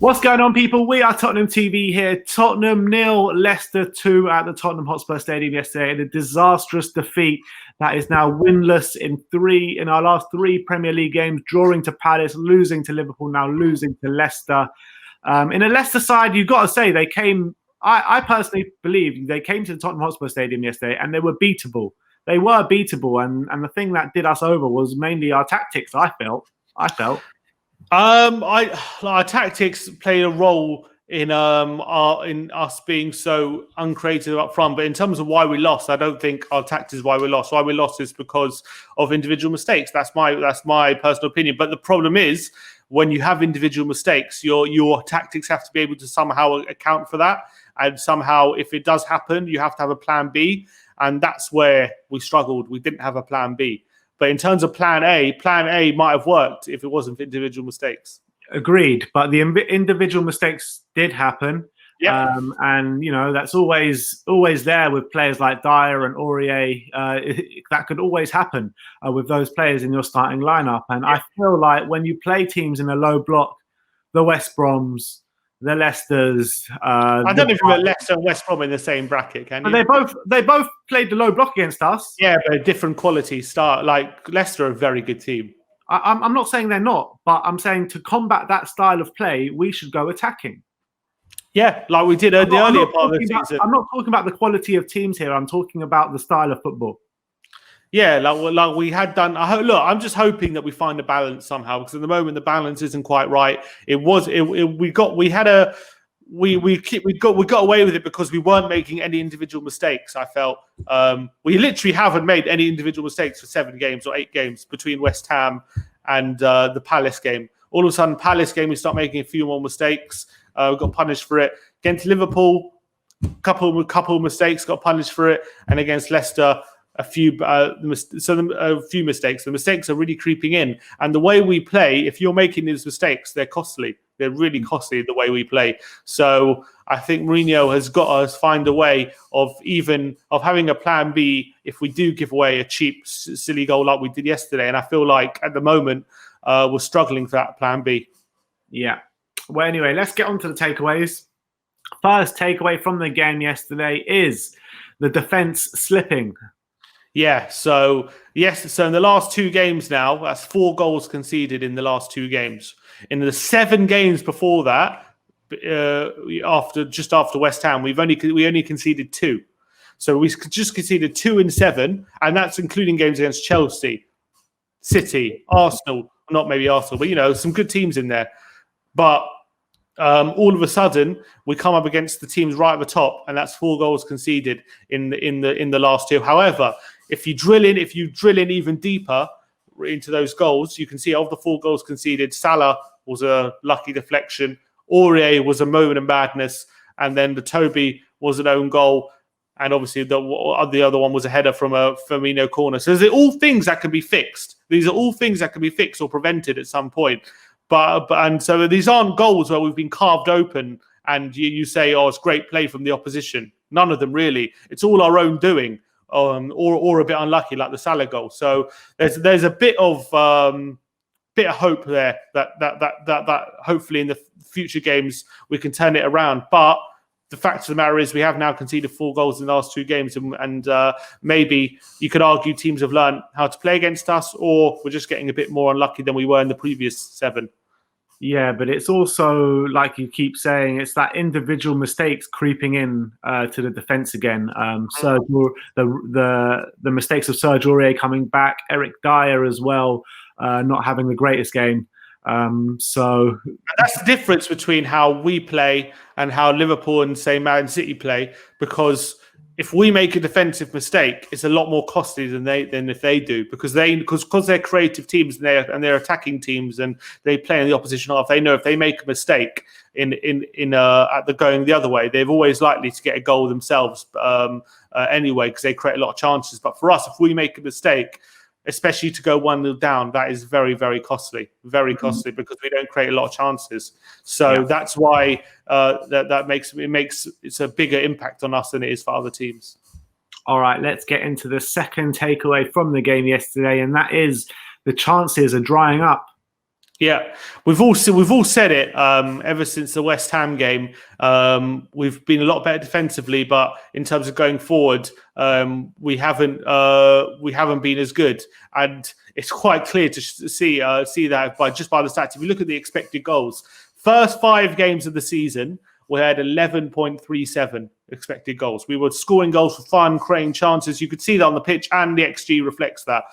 What's going on, people? We are Tottenham TV here. Tottenham 0, Leicester 2 at the Tottenham Hotspur Stadium yesterday in a disastrous defeat that is now winless in our last 3 Premier League games, drawing to Palace, losing to Liverpool, now losing to Leicester. In a Leicester side, you've got to say they came. I personally believe they came to the Tottenham Hotspur Stadium yesterday and they were beatable. They were beatable, and the thing that did us over was mainly our tactics. I felt. Our tactics played a role in us being so uncreative up front. But in terms of why we lost, I don't think our tactics is why we lost. Why we lost is because of individual mistakes. That's my personal opinion. But the problem is, when you have individual mistakes, your tactics have to be able to somehow account for that. And somehow, if it does happen, you have to have a plan B. And that's where we struggled. We didn't have a plan B. But in terms of plan A might have worked if it wasn't for individual mistakes. Agreed. But the individual mistakes did happen. Yeah. And, you know, that's always there with players like Dyer and Aurier. That could always happen with those players in your starting lineup. And I feel like when you play teams in a low block, the West Broms, the Leicesters. I don't know if you put Leicester and West Brom in the same bracket, can you? But they both played the low block against us. Yeah, but a different quality start. Like Leicester are a very good team. I'm not saying they're not, but I'm saying to combat that style of play, we should go attacking. Yeah, like we did in the earlier part of the season. I'm not talking about the quality of teams here. I'm talking about the style of football. Yeah, like we had done. Look, I'm just hoping that we find a balance somehow, because at the moment the balance isn't quite right. We got away with it because we weren't making any individual mistakes. I felt we literally haven't made any individual mistakes for 7 games or 8 games between West Ham and the Palace game. All of a sudden, Palace game, we start making a few more mistakes. We got punished for it. Against Liverpool, couple of mistakes, got punished for it, and against Leicester, a few mistakes. The mistakes are really creeping in, and the way we play, if you're making these mistakes, they're costly. They're really costly the way we play. So I think Mourinho has got us find a way of having a plan B if we do give away a cheap, silly goal like we did yesterday. And I feel like at the moment we're struggling for that plan B. Yeah. Well, anyway, let's get on to the takeaways. First takeaway from the game yesterday is the defence slipping. Yeah, so in the last 2 games now, that's 4 goals conceded in the last 2 games. In the 7 games before that, after West Ham, we only conceded 2. So we just conceded 2 in 7, and that's including games against Chelsea, City, Arsenal. Not maybe Arsenal, but some good teams in there. But all of a sudden, we come up against the teams right at the top, and that's 4 goals conceded in the last 2. However, if you drill in even deeper into those goals, you can see of the 4 goals conceded, Salah was a lucky deflection, Aurier was a moment of madness, and then the Toby was an own goal, and obviously the other one was a header from a Firmino corner. So these are all things that can be fixed. These are all things that can be fixed or prevented at some point. And so these aren't goals where we've been carved open and you say, oh, it's great play from the opposition. None of them really. It's all our own doing, or a bit unlucky, like the Salah goal. So there's a bit of hope there that hopefully in the future games we can turn it around. But the fact of the matter is we have now conceded 4 goals in the last 2 games, and maybe you could argue teams have learned how to play against us, or we're just getting a bit more unlucky than we were in the previous 7. Yeah, but it's also, like you keep saying, it's that individual mistakes creeping in to the defence again. The mistakes of Serge Aurier coming back, Eric Dyer as well, not having the greatest game. So that's the difference between how we play and how Liverpool and, say, Man City play, because if we make a defensive mistake, it's a lot more costly than if they do, because they're creative teams and they're attacking teams and they play in the opposition half. They know if they make a mistake at the going the other way, they're always likely to get a goal themselves anyway, because they create a lot of chances. But for us, if we make a mistake, especially to go 1-0 down, that is very, very costly, because we don't create a lot of chances. So that's why it's a bigger impact on us than it is for other teams. All right, let's get into the second takeaway from the game yesterday, and that is the chances are drying up. Yeah, we've all said it ever since the West Ham game. We've been a lot better defensively, but in terms of going forward, we haven't been as good. And it's quite clear to see that by the stats. If you look at the expected goals, first 5 games of the season, we had 11.37 expected goals. We were scoring goals for fun, creating chances. You could see that on the pitch, and the XG reflects that.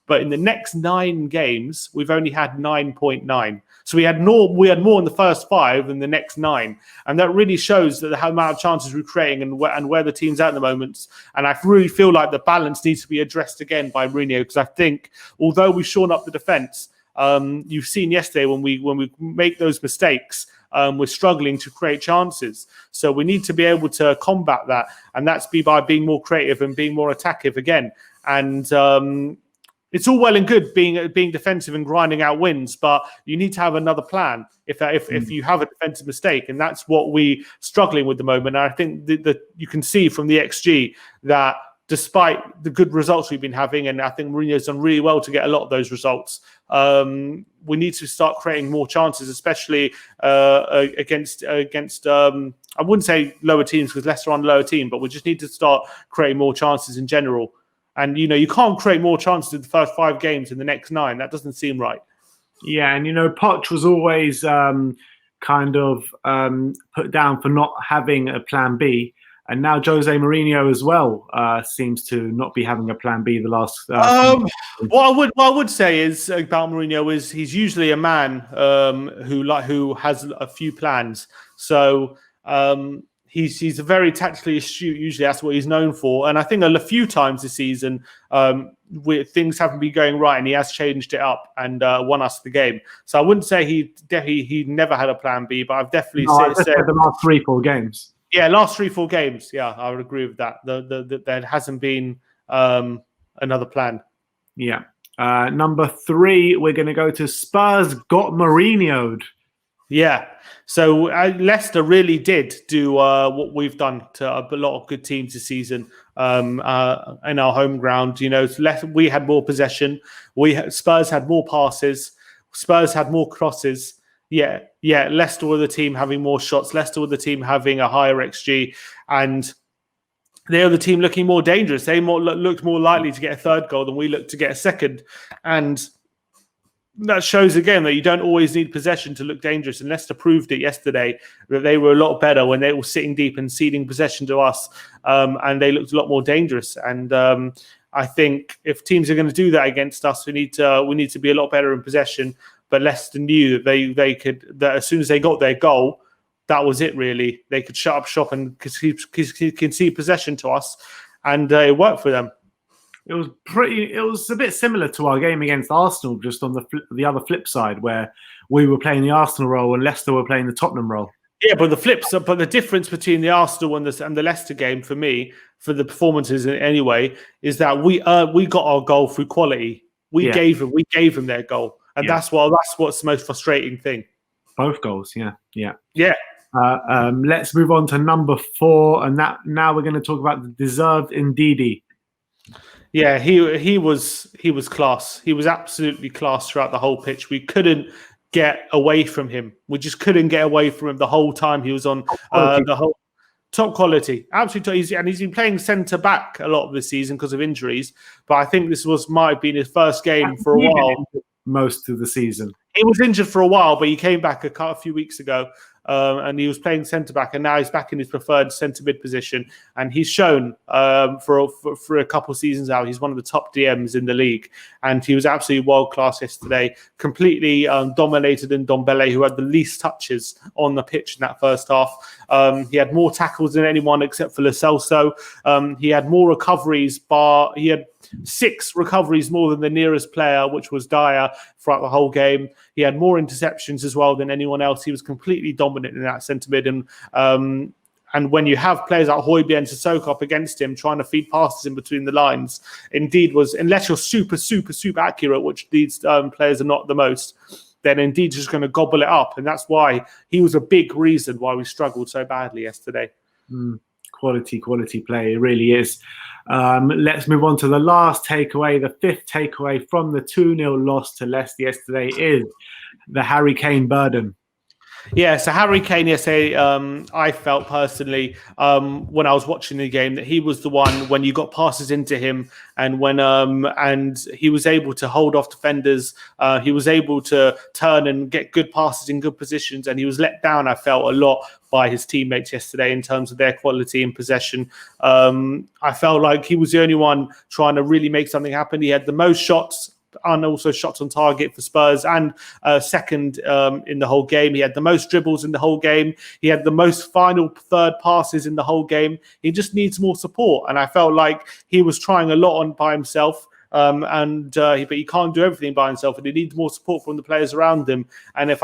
But in the next 9 games, we've only had 9.9. So we had more in the first 5 than the next 9. And that really shows that how amount of chances we're creating and where the team's at the moment. And I really feel like the balance needs to be addressed again by Mourinho, because I think although we've shored up the defence, you've seen yesterday when we make those mistakes, we're struggling to create chances. So we need to be able to combat that. And that's by being more creative and being more attackive again. And it's all well and good being defensive and grinding out wins, but you need to have another plan if you have a defensive mistake, and that's what we're struggling with at the moment. And I think that you can see from the XG that despite the good results we've been having, and I think Mourinho's done really well to get a lot of those results, we need to start creating more chances, especially against I wouldn't say lower teams, because Leicester are on a lower team, but we just need to start creating more chances in general. And, you can't create more chances in the first 5 games in the next 9. That doesn't seem right. Yeah, and, Poch was always kind of put down for not having a plan B. And now Jose Mourinho as well seems to not be having a plan B the last... What I would say is about Mourinho is he's usually a man who has a few plans. So... He's a very tactically astute. Usually, that's what he's known for. And I think a few times this season, things haven't been going right, and he has changed it up and won us the game. So I wouldn't say he never had a plan B, but I've definitely said the last 3-4 games. Yeah, last 3-4 games. Yeah, I would agree with that. There hasn't been another plan. Yeah. Number 3, we're going to go to Spurs Got Mourinhod. Yeah, so Leicester really did do what we've done to a lot of good teams this season in our home ground. We had more possession. Spurs had more passes. Spurs had more crosses. Yeah. Leicester were the team having more shots. Leicester were the team having a higher XG, and they were the team looking more dangerous. They looked more likely to get a third goal than we looked to get a second, and that shows again that you don't always need possession to look dangerous. And Leicester proved it yesterday that they were a lot better when they were sitting deep and ceding possession to us, and they looked a lot more dangerous. And I think if teams are going to do that against us, we need to be a lot better in possession. But Leicester knew that as soon as they got their goal, that was it. Really, they could shut up shop and concede possession to us, and it worked for them. It was a bit similar to our game against Arsenal, just on the other flip side, where we were playing the Arsenal role and Leicester were playing the Tottenham role. Yeah, but the difference between the Arsenal and the Leicester game for me, for the performances anyway, is that we got our goal through quality. We gave them their goal, and that's what's the most frustrating thing. Both goals, yeah. Let's move on to number 4, and now we're going to talk about the deserved Ndidi. Yeah, he was class. He was absolutely class throughout the whole pitch. We couldn't get away from him. We just couldn't get away from him the whole time he was on the whole top quality. Absolutely, and he's been playing centre back a lot of this season because of injuries. But I think this might have been his first game for a while. Most of the season, he was injured for a while, but he came back a few weeks ago. And he was playing centre-back, and now he's back in his preferred centre-mid position. And he's shown for a couple of seasons now, he's one of the top DMs in the league. And he was absolutely world-class yesterday, completely dominated Ndombele, who had the least touches on the pitch in that first half. He had more tackles than anyone except for Lo Celso. He had more recoveries, he had 6 recoveries more than the nearest player, which was Dyer, throughout the whole game. He had more interceptions as well than anyone else. He was completely dominant in that centre mid. And when you have players like Højbjerg and Sissoko up against him, trying to feed passes in between the lines, unless you're super, super, super accurate, which these players are not the most, then Ndidi just going to gobble it up. And that's why he was a big reason why we struggled so badly yesterday. Quality play, it really is. Let's move on to the last takeaway. The fifth takeaway from the 2-0 loss to Leicester yesterday is the Harry Kane burden. Yeah, so Harry Kane yesterday, I felt personally when I was watching the game that he was the one when you got passes into him, and when and he was able to hold off defenders. He was able to turn and get good passes in good positions, and he was let down, I felt, a lot by his teammates yesterday in terms of their quality in possession. I felt like he was the only one trying to really make something happen. He had the most shots and also shots on target for Spurs, and second in the whole game. He had the most dribbles in the whole game. He had the most final third passes in the whole game. He just needs more support, and I felt like he was trying a lot on by himself. But he can't do everything by himself, and he needs more support from the players around him. And if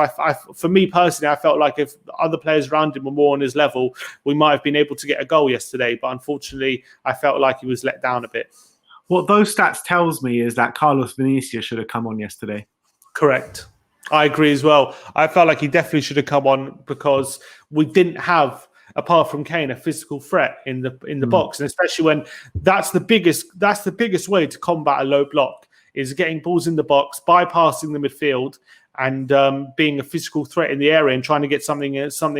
for me personally, I felt like if other players around him were more on his level, we might have been able to get a goal yesterday. But unfortunately, I felt like he was let down a bit. What those stats tells me is that Carlos Vinicius should have come on yesterday. Correct. I agree as well. I felt like he definitely should have come on because we didn't have, apart from Kane, a physical threat in the box, and especially when that's the biggest way to combat a low block is getting balls in the box, bypassing the midfield, and being a physical threat in the area and trying to get something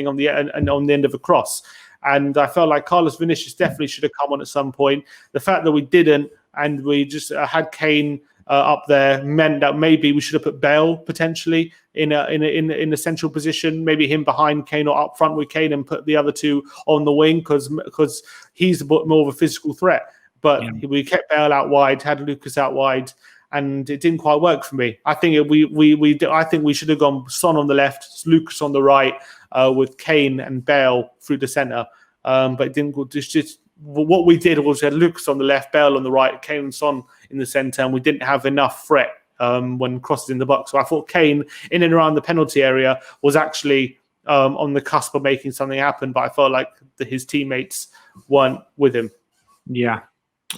on the end of a cross. And I felt like Carlos Vinicius definitely should have come on at some point. The fact that we didn't, and we just had Kane up there, meant that maybe we should have put Bale potentially in a central position, maybe him behind Kane or up front with Kane, and put the other two on the wing because he's a bit more of a physical threat. But we kept Bale out wide, had Lucas out wide, and it didn't quite work for me. I think I think we should have gone Son on the left, Lucas on the right, with Kane and Bale through the centre. But it didn't go. Just what we did was we had Lucas on the left, Bale on the right, Kane and Son in the centre, and we didn't have enough threat when crosses in the box. So I thought Kane in and around the penalty area was actually on the cusp of making something happen, but I felt like his teammates weren't with him. Yeah.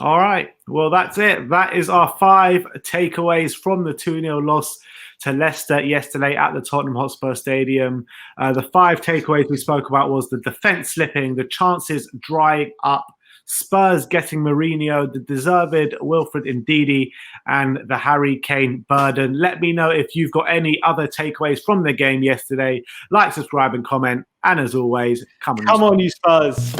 All right. Well, that's it. That is our 5 takeaways from the 2-0 loss to Leicester yesterday at the Tottenham Hotspur Stadium. The 5 takeaways we spoke about was the defence slipping, the chances drying up, Spurs getting Mourinho, the deserved Wilfred Ndidi, and the Harry Kane burden. Let me know if you've got any other takeaways from the game yesterday. Like, subscribe, and comment. And as always, come on, you Spurs.